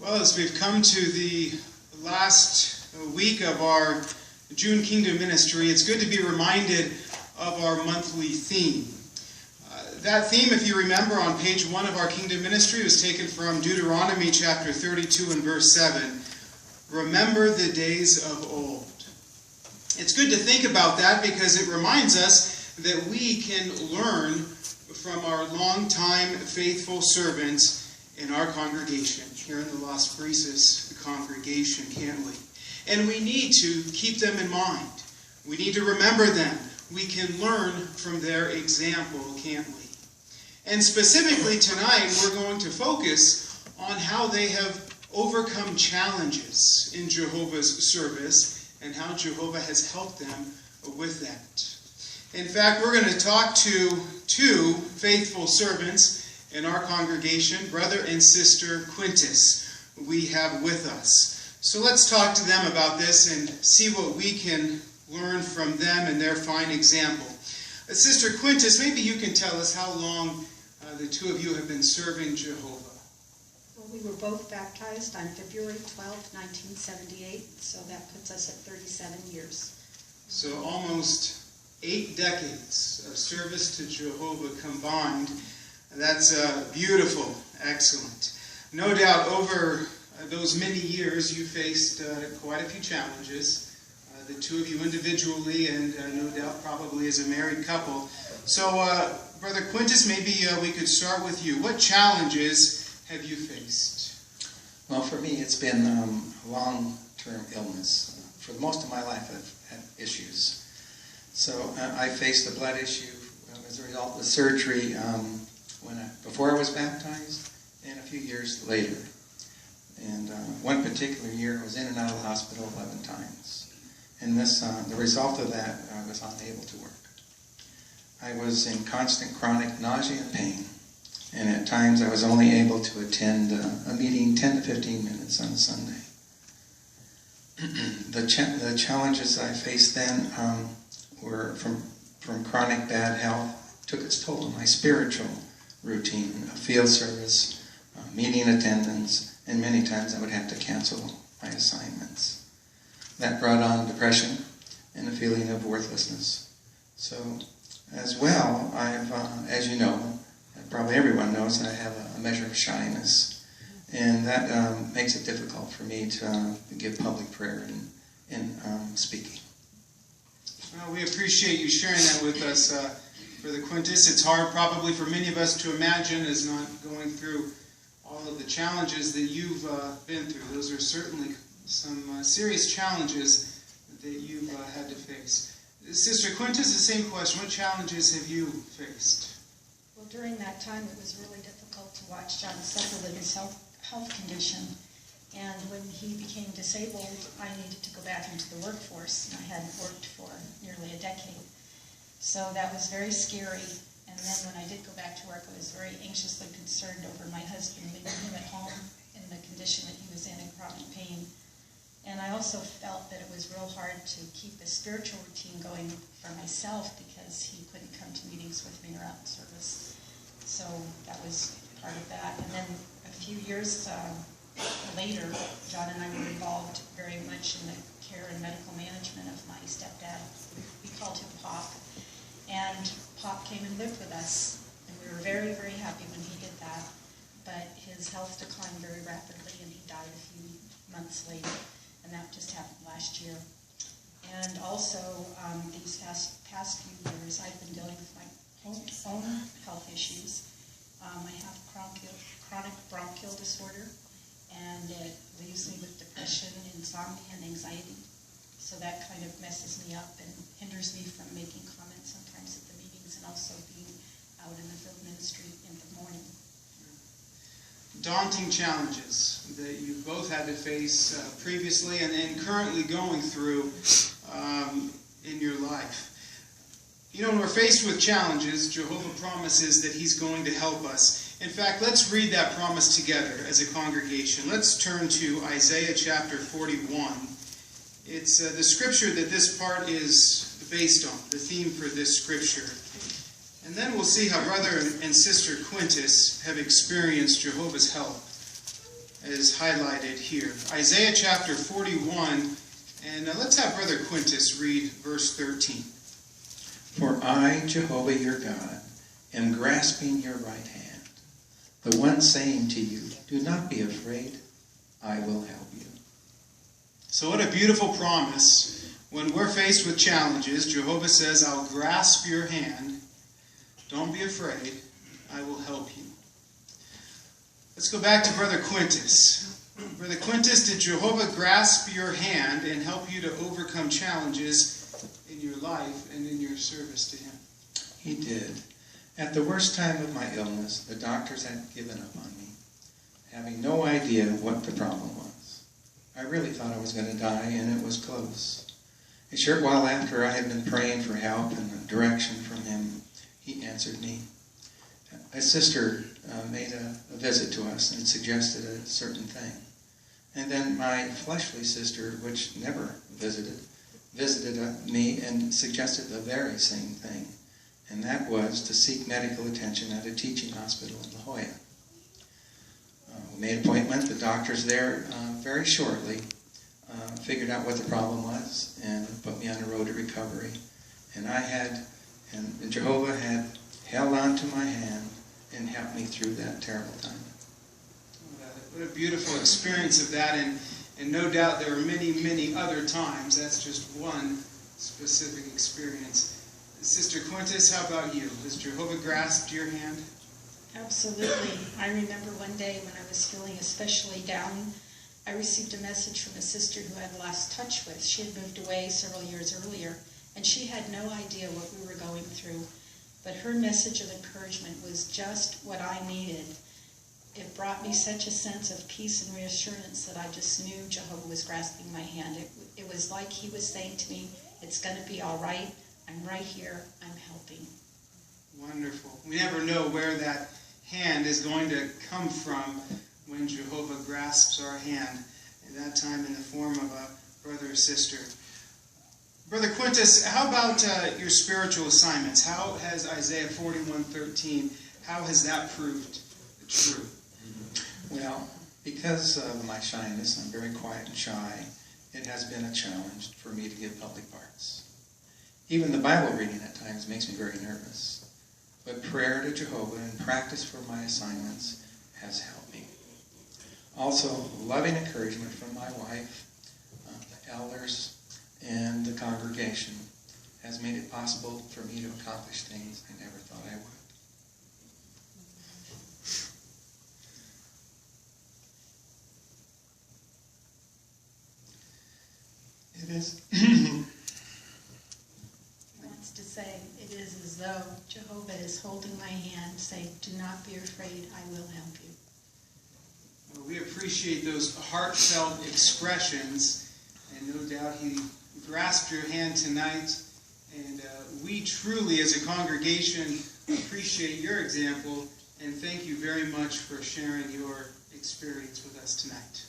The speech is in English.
Well, as we've come to the last week of our June Kingdom Ministry, it's good to be reminded of our monthly theme. That theme, if you remember, on page 1 of our Kingdom Ministry was taken from Deuteronomy chapter 32 and verse 7. Remember the days of old. It's good to think about that because it reminds us that we can learn from our long-time faithful servants in our congregation, here in the Las Brisas congregation, can't we? And we need to keep them in mind. We need to remember them. We can learn from their example, can't we? And specifically tonight, we're going to focus on how they have overcome challenges in Jehovah's service and how Jehovah has helped them with that. In fact, we're going to talk to two faithful servants in our congregation, Brother and Sister Quintus, we have with us. So let's talk to them about this and see what we can learn from them and their fine example. Sister Quintus, maybe you can tell us how long the two of you have been serving Jehovah. Well, we were both baptized on February 12, 1978, so that puts us at 37 years. So almost 8 decades of service to Jehovah combined. That's beautiful, excellent. No doubt over those many years you faced quite a few challenges, the two of you individually and no doubt probably as a married couple. So Brother Quintus, maybe we could start with you. What challenges have you faced? Well, for me it's been a long-term illness. For most of my life I've had issues. So I faced the blood issue as a result of the surgery before I was baptized and a few years later. And one particular year I was in and out of the hospital 11 times. And the result of that, I was unable to work. I was in constant chronic nausea and pain. And at times I was only able to attend a meeting 10 to 15 minutes on a Sunday. The challenges I faced then were from chronic bad health, took its toll on my spiritual routine, field service, meeting attendance, and many times I would have to cancel my assignments. That brought on depression and a feeling of worthlessness. So, as well, I've, as you know, probably everyone knows that I have a measure of shyness, and that makes it difficult for me to give public prayer and speaking. Well, we appreciate you sharing that with us, Brother Quintus. It's hard probably for many of us to imagine as not going through all of the challenges that you've been through. Those are certainly some serious challenges that you've had to face. Sister Quintus, the same question. What challenges have you faced? Well, during that time it was really difficult to watch John suffer with his health condition. And when he became disabled, I needed to go back into the workforce, and I hadn't worked for nearly a decade. So that was very scary. And then when I did go back to work, I was very anxiously concerned over my husband, leaving him at home in the condition that he was in chronic pain. And I also felt that it was real hard to keep the spiritual routine going for myself because he couldn't come to meetings with me or out in service. So that was part of that. And then a few years later, John and I were involved very much in the care and medical management of my stepdad. We called him Pop. And Pop came and lived with us. And we were very, very happy when he did that. But his health declined very rapidly and he died a few months later. And that just happened last year. And also, these past few years, I've been dealing with my own health issues. I have chronic bronchial disorder, and it leaves me with depression, insomnia, and anxiety. So that kind of messes me up and hinders me from making comments sometimes at the meetings and also being out in the field ministry in the morning. Daunting challenges that you both had to face previously and currently going through in your life. You know, when we're faced with challenges, Jehovah promises that He's going to help us. In fact, let's read that promise together as a congregation. Let's turn to Isaiah chapter 41. It's the scripture that this part is based on, the theme for this scripture. And then we'll see how Brother and Sister Quintus have experienced Jehovah's help is highlighted here. Isaiah chapter 41, and let's have Brother Quintus read verse 13. For I, Jehovah your God, am grasping your right hand, the one saying to you, do not be afraid, I will help you. So what a beautiful promise. When we're faced with challenges, Jehovah says, I'll grasp your hand. Don't be afraid. I will help you. Let's go back to Brother Quintus. Brother Quintus, did Jehovah grasp your hand and help you to overcome challenges in your life and in your service to him? He did. At the worst time of my illness, the doctors had given up on me, having no idea what the problem was. I really thought I was going to die, and it was close. A short while after I had been praying for help and direction from him, he answered me. A sister made a visit to us and suggested a certain thing. And then my fleshly sister, which never visited me and suggested the very same thing. And that was to seek medical attention at a teaching hospital in La Jolla. We made an appointment. The doctors there very shortly figured out what the problem was and put me on a road to recovery. And Jehovah had held on to my hand and helped me through that terrible time. What a beautiful experience of that, and no doubt there were many, many other times. That's just one specific experience. Sister Quintus, how about you? Has Jehovah grasped your hand? Absolutely. I remember one day when I was feeling especially down, I received a message from a sister who I had lost touch with. She had moved away several years earlier, and she had no idea what we were going through. But her message of encouragement was just what I needed. It brought me such a sense of peace and reassurance that I just knew Jehovah was grasping my hand. It was like he was saying to me, it's going to be all right. I'm right here. I'm helping. Wonderful. We never know where that hand is going to come from when Jehovah grasps our hand, at that time in the form of a brother or sister. Brother Quintus, how about your spiritual assignments? How has Isaiah 41:13, how has that proved true? Well, because of my shyness, I'm very quiet and shy, it has been a challenge for me to give public parts. Even the Bible reading at times makes me very nervous. But prayer to Jehovah and practice for my assignments has helped me. Also, loving encouragement from my wife, the elders, and the congregation has made it possible for me to accomplish things I never thought I would. It is. He wants to say, it is as though Jehovah is holding my hand, saying, do not be afraid, I will help you. Well, we appreciate those heartfelt expressions, and no doubt he grasped your hand tonight, and we truly, as a congregation, appreciate your example, and thank you very much for sharing your experience with us tonight.